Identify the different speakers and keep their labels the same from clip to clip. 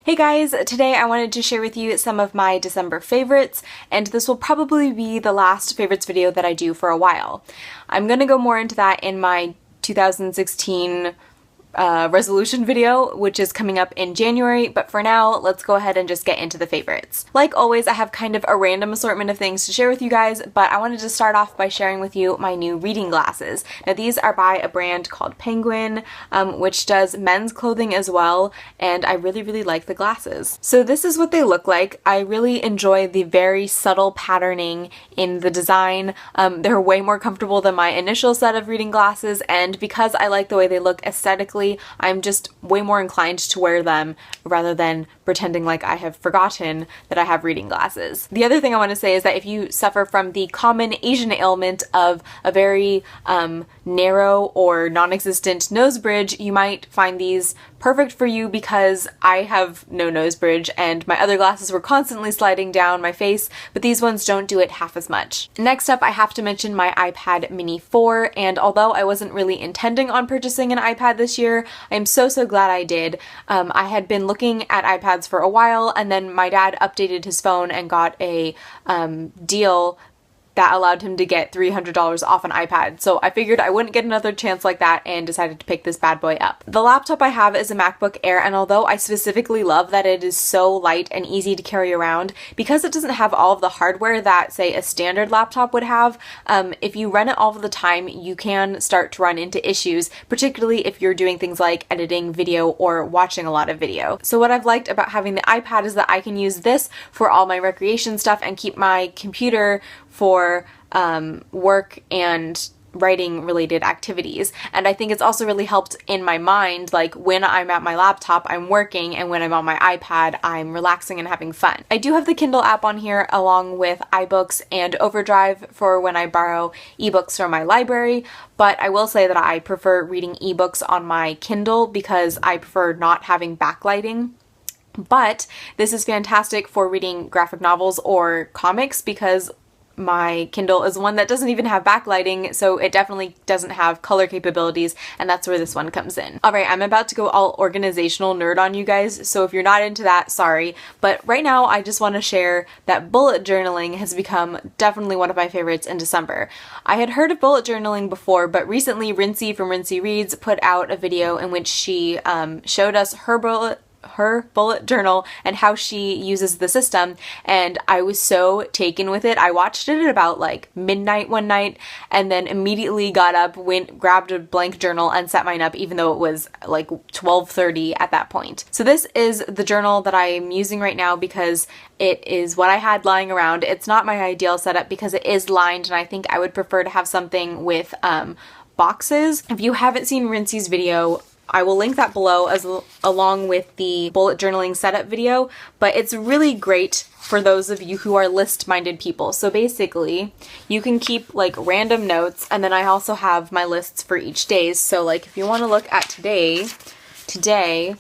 Speaker 1: Hey guys, today I wanted to share with you some of my December favorites, and this will probably be the last favorites video that I do for a while. I'm gonna go more into that in my 2016 resolution video, which is coming up in January, but for now, let's go ahead and just get into the favorites. Like always, I have kind of a random assortment of things to share with you guys, but I wanted to start off by sharing with you my new reading glasses. Now these are by a brand called Penguin, which does men's clothing as well, and I really like the glasses. So this is what they look like. I really enjoy the very subtle patterning in the design. They're way more comfortable than my initial set of reading glasses, and because I like the way they look aesthetically, I'm just way more inclined to wear them rather than pretending like I have forgotten that I have reading glasses. The other thing I want to say is that if you suffer from the common Asian ailment of a very narrow or non-existent nose bridge, you might find these perfect for you because I have no nose bridge and my other glasses were constantly sliding down my face, but these ones don't do it half as much. Next up, I have to mention my iPad Mini 4, and although I wasn't really intending on purchasing an iPad this year, I'm so glad I did. I had been looking at iPads for a while, and then my dad updated his phone and got a deal that allowed him to get $300 off an iPad. So I figured I wouldn't get another chance like that and decided to pick this bad boy up. The laptop I have is a MacBook Air, and although I specifically love that it is so light and easy to carry around, because it doesn't have all of the hardware that, say, a standard laptop would have, if you run it all of the time, you can start to run into issues, particularly if you're doing things like editing video or watching a lot of video. So what I've liked about having the iPad is that I can use this for all my recreation stuff and keep my computer for work and writing related activities. And I think it's also really helped in my mind, like when I'm at my laptop, I'm working, and when I'm on my iPad, I'm relaxing and having fun. I do have the Kindle app on here along with iBooks and Overdrive for when I borrow ebooks from my library, but I will say that I prefer reading ebooks on my Kindle because I prefer not having backlighting. But this is fantastic for reading graphic novels or comics because my Kindle is one that doesn't even have backlighting, so it definitely doesn't have color capabilities, and that's where this one comes in. Alright, I'm about to go all organizational nerd on you guys, so if you're not into that, sorry. But right now, I just want to share that bullet journaling has become definitely one of my favorites in December. I had heard of bullet journaling before, but recently Rincey from Rincey Reads put out a video in which she showed us her bullet journal and how she uses the system, and I was so taken with it. I watched it at about like midnight one night and then immediately got up, grabbed a blank journal and set mine up even though it was like 12:30 at that point. So this is the journal that I'm using right now because it is what I had lying around. It's not my ideal setup because it is lined, and I think I would prefer to have something with boxes. If you haven't seen Rincey's video, I will link that below along with the bullet journaling setup video, but it's really great for those of you who are list-minded people. So basically, you can keep like random notes, and then I also have my lists for each day. So like if you want to look at today,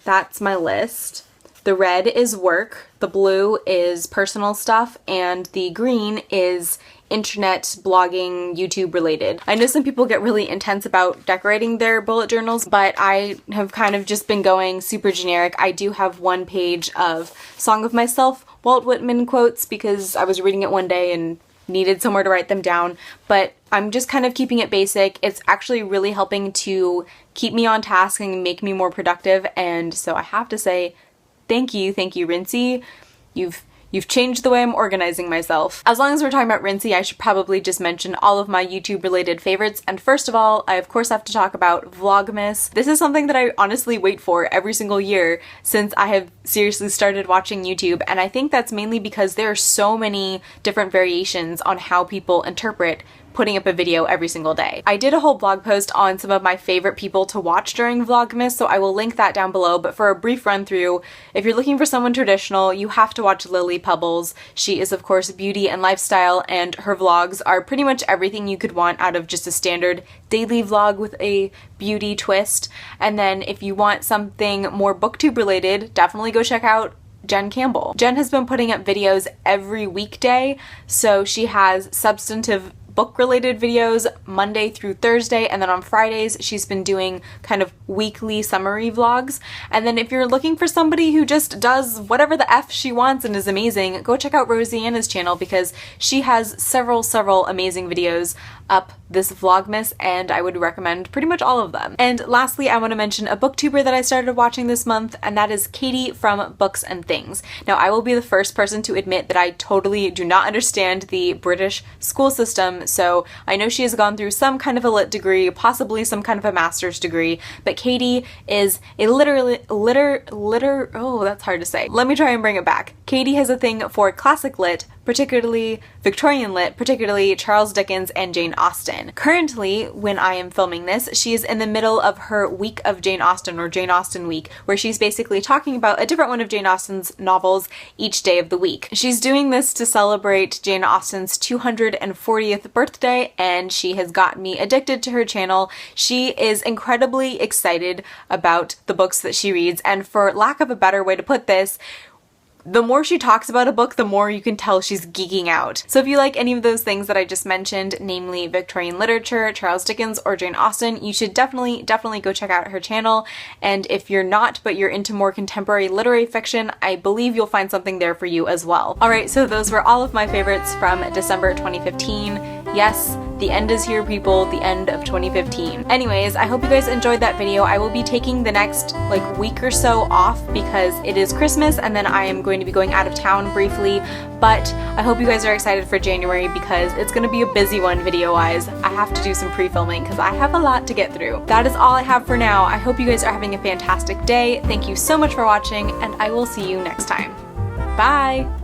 Speaker 1: that's my list. The red is work, the blue is personal stuff, and the green is internet, blogging, YouTube related. I know some people get really intense about decorating their bullet journals, but I have kind of just been going super generic. I do have one page of Song of Myself Walt Whitman quotes because I was reading it one day and needed somewhere to write them down, but I'm just kind of keeping it basic. It's actually really helping to keep me on task and make me more productive, and so I have to say thank you, Rincey. You've changed the way I'm organizing myself. As long as we're talking about Rincey, I should probably just mention all of my YouTube related favorites. And first of all, I of course have to talk about Vlogmas. This is something that I honestly wait for every single year since I have seriously started watching YouTube. And I think that's mainly because there are so many different variations on how people interpret putting up a video every single day. I did a whole blog post on some of my favorite people to watch during Vlogmas, so I will link that down below, but for a brief run through, if you're looking for someone traditional, you have to watch Lily Pebbles. She is of course beauty and lifestyle, and her vlogs are pretty much everything you could want out of just a standard daily vlog with a beauty twist. And then if you want something more booktube related, definitely go check out Jen Campbell. Jen has been putting up videos every weekday, so she has substantive book-related videos Monday through Thursday, and then on Fridays she's been doing kind of weekly summary vlogs. And then if you're looking for somebody who just does whatever the F she wants and is amazing, go check out Roseanna's channel because she has several amazing videos up this Vlogmas, and I would recommend pretty much all of them. And lastly, I want to mention a booktuber that I started watching this month, and that is Katie from Books and Things. Now, I will be the first person to admit that I totally do not understand the British school system, so I know she has gone through some kind of a lit degree, possibly some kind of a master's degree, but Katie is a oh, that's hard to say. Let me try and bring it back. Katie has a thing for classic lit, particularly Victorian lit, particularly Charles Dickens and Jane Austen. Currently, when I am filming this, she is in the middle of her week of Jane Austen, or Jane Austen week, where she's basically talking about a different one of Jane Austen's novels each day of the week. She's doing this to celebrate Jane Austen's 240th birthday, and she has got me addicted to her channel. She is incredibly excited about the books that she reads, and for lack of a better way to put this, the more she talks about a book, the more you can tell she's geeking out. So if you like any of those things that I just mentioned, namely Victorian literature, Charles Dickens, or Jane Austen, you should definitely go check out her channel. And if you're not, but you're into more contemporary literary fiction, I believe you'll find something there for you as well. Alright, so those were all of my favorites from December 2015. Yes, the end is here, people, the end of 2015. Anyways, I hope you guys enjoyed that video. I will be taking the next week or so off because it is Christmas, and then I am going to be going out of town briefly, but I hope you guys are excited for January because it's going to be a busy one video-wise. I have to do some pre-filming because I have a lot to get through. That is all I have for now. I hope you guys are having a fantastic day. Thank you so much for watching, and I will see you next time. Bye!